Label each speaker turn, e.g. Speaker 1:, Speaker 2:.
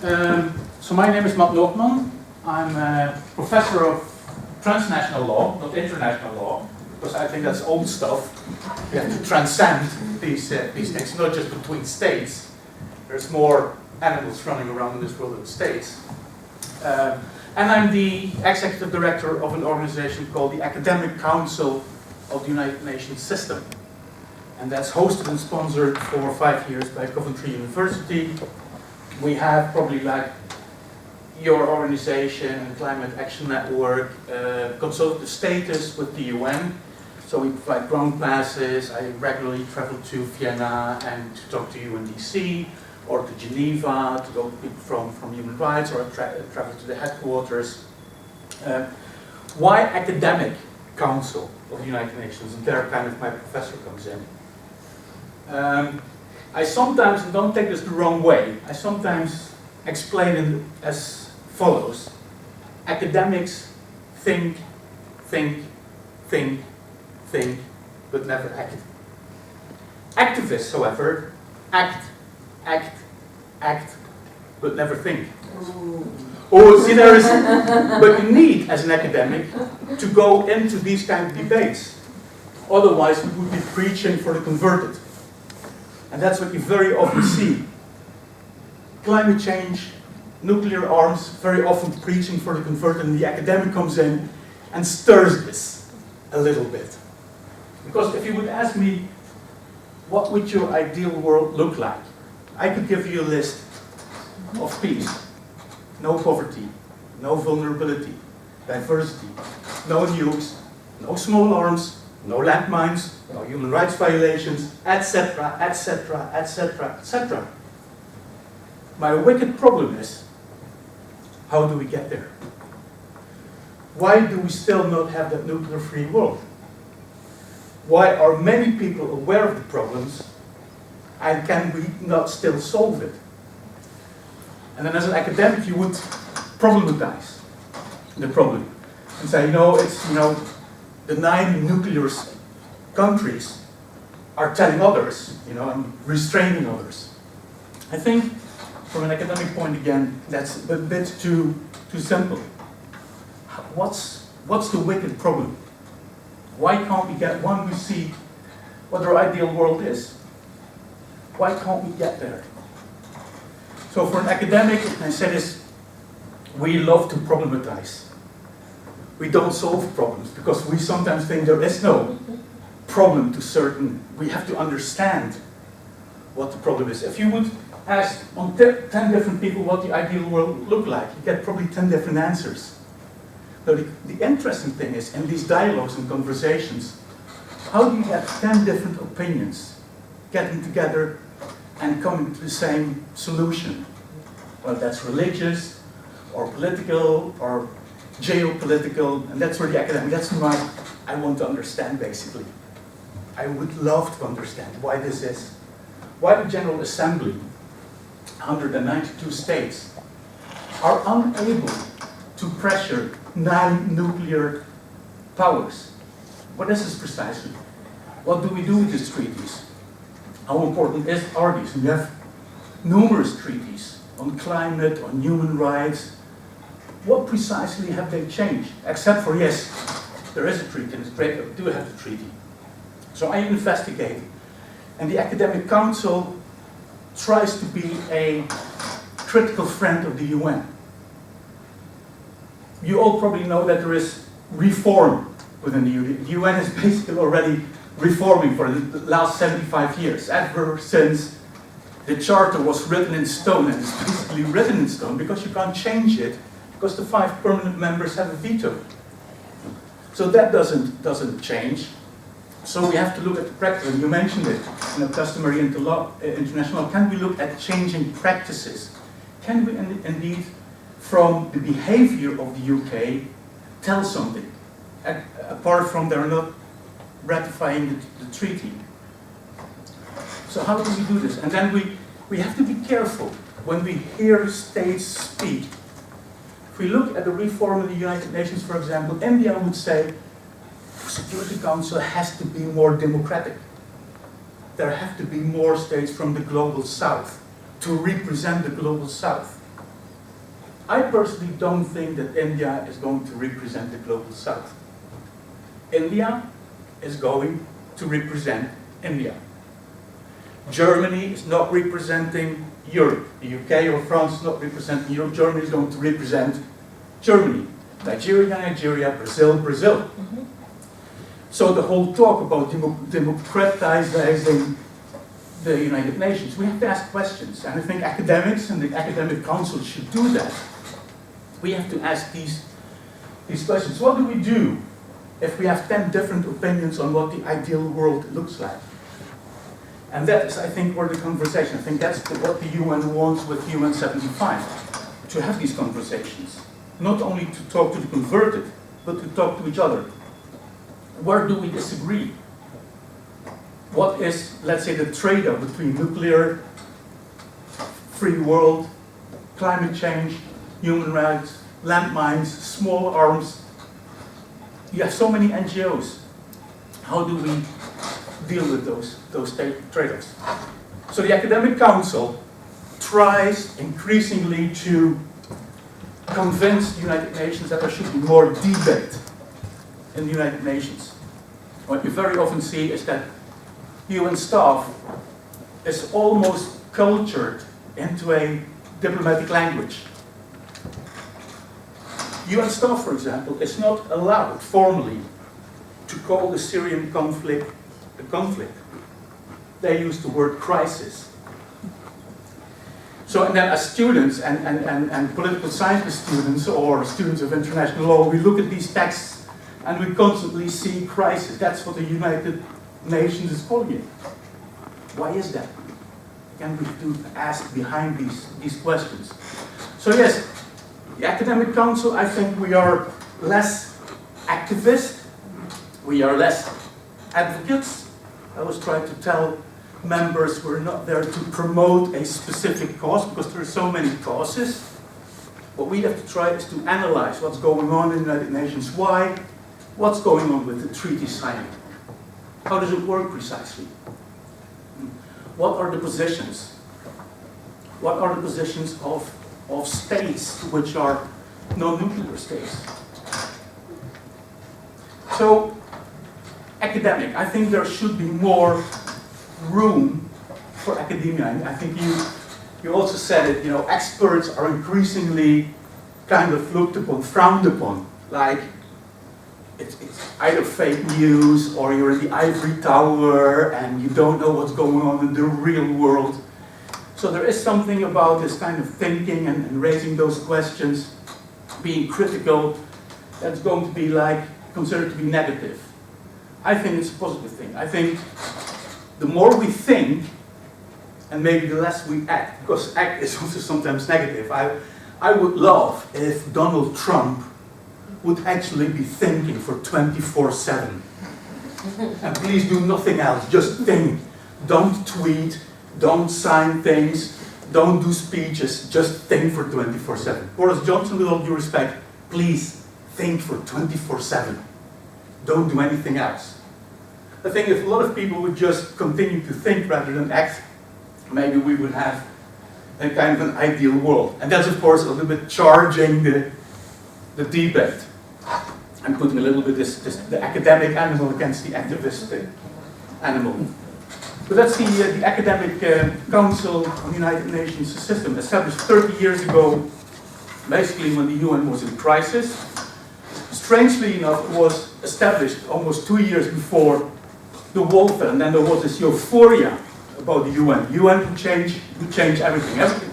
Speaker 1: So my name is Noortmann. I'm a professor of transnational law, not international law, because I think that's old stuff. We have to transcend these things, not just between states. There's more animals running around in this world than states. And I'm the executive director of an organization called the Academic Council of the United Nations System. And that's hosted and sponsored for 5 years by Coventry University. We have probably like your organization, Climate Action Network, consultative status with the UN. So we provide ground passes. I regularly travel to Vienna and to talk to UNDC, or to Geneva to go to people from human rights, or travel to the headquarters. Why Academic Council of the United Nations? And there kind of my professor comes in. I sometimes, and don't take this the wrong way, I sometimes explain it as follows. Academics think, but never act. Activists, however, act, but never think. Oh, see, there is, but you need, as an academic, to go into these kind of debates. Otherwise, we would be preaching for the converted. And that's what you very often see. Climate change, nuclear arms, very often preaching for the converted, and the academic comes in and stirs this a little bit. Because if you would ask me, what would your ideal world look like? I could give you a list of peace, no poverty, no vulnerability, diversity, no nukes, no small arms, no landmines, no human rights violations, etc., etc., etc., etc. My wicked problem is, how do we get there? Why do we still not have that nuclear-free world? Why are many people aware of the problems, and can we not still solve it? And then as an academic, you would problematize the problem and say, it's, the 9 nuclear countries are telling others, and restraining others. I think, from an academic point again, that's a bit too simple. What's the wicked problem? Why can't we get one? We see what our ideal world is. Why can't we get there? So for an academic, I say this, we love to problematize. We don't solve problems because we sometimes think there is no problem to certain. We have to understand what the problem is. If you would ask on 10 different people what the ideal world look like, you get probably 10 different answers. Now the interesting thing is, in these dialogues and conversations, how do you get 10 different opinions getting together and coming to the same solution? Well, that's religious, or political, or geopolitical, and that's where the academic, that's why I want to understand, basically. I would love to understand why this is. Why the General Assembly, 192 states, are unable to pressure 9 nuclear powers. What is this precisely? What do we do with these treaties? How important are these? We have numerous treaties on climate, on human rights. What precisely have they changed? Except for, yes, there is a treaty, and it's great that we do have the treaty. So I investigate, and the Academic Council tries to be a critical friend of the UN. You all probably know that there is reform within the UN. The UN is basically already reforming for the last 75 years, ever since the charter was written in stone, and it's basically written in stone because you can't change it, because the 5 permanent members have a veto. So that doesn't change. So we have to look at the practice, and you mentioned it, customary international law. Can we look at changing practices? Can we indeed, from the behavior of the UK, tell something, apart from they're not ratifying the treaty? So how do we do this? And then we have to be careful when we hear states speak. If we look at the reform of the United Nations, for example, India would say, Security Council has to be more democratic. There have to be more states from the global south to represent the global south. I personally don't think that India is going to represent the global south. India is going to represent India. Germany is not representing Europe. The UK or France is not representing Europe. Germany is going to represent Germany. Nigeria, Brazil. So the whole talk about democratizing the United Nations, we have to ask questions. And I think academics and the academic council should do that. We have to ask these questions. What do we do if we have 10 different opinions on what the ideal world looks like? And that is, I think, where the conversation, I think that's what the UN wants with UN 75, to have these conversations. Not only to talk to the converted, but to talk to each other. Where do we disagree? What is, let's say, the trade-off between nuclear, free world, climate change, human rights, landmines, small arms? You have so many NGOs. How do we deal with those trade-offs? So the Academic Council tries increasingly to convince the United Nations that there should be more debate in the United Nations. What you very often see is that UN staff is almost cultured into a diplomatic language. UN staff, for example, is not allowed formally to call the Syrian conflict a conflict. They use the word crisis. So, and then as students and political science students or students of international law, we look at these texts and we constantly see crisis. That's what the United Nations is calling it. Why is that? Can we ask behind these questions? So yes, the Academic Council, I think we are less activist, we are less advocates. I always try to tell members we're not there to promote a specific cause, because there are so many causes. What we have to try is to analyze what's going on in the United Nations. Why? What's going on with the treaty signing? How does it work precisely? What are the positions? What are the positions of states which are non-nuclear states? So, academic, I think there should be more room for academia. And I think you also said it, you know, experts are increasingly kind of looked upon, frowned upon, like it's either fake news or you're in the ivory tower and you don't know what's going on in the real world. So there is something about this kind of thinking and raising those questions, being critical, that's going to be like considered to be negative. I think it's a positive thing. I think the more we think, and maybe the less we act, because act is also sometimes negative. I would love if Donald Trump would actually be thinking for 24/7. And please do nothing else, just think. Don't tweet, don't sign things, don't do speeches, just think for 24/7. Boris Johnson, with all due respect, please think for 24/7. Don't do anything else. I think if a lot of people would just continue to think rather than act, maybe we would have a kind of an ideal world. And that's of course a little bit charging the debate. I'm putting a little bit the academic animal against the activist animal. But that's the Academic Council on the United Nations system, established 30 years ago, basically when the UN was in crisis. Strangely enough, it was established almost 2 years before the wall fell, and then there was this euphoria about the UN. UN would change everything. Everything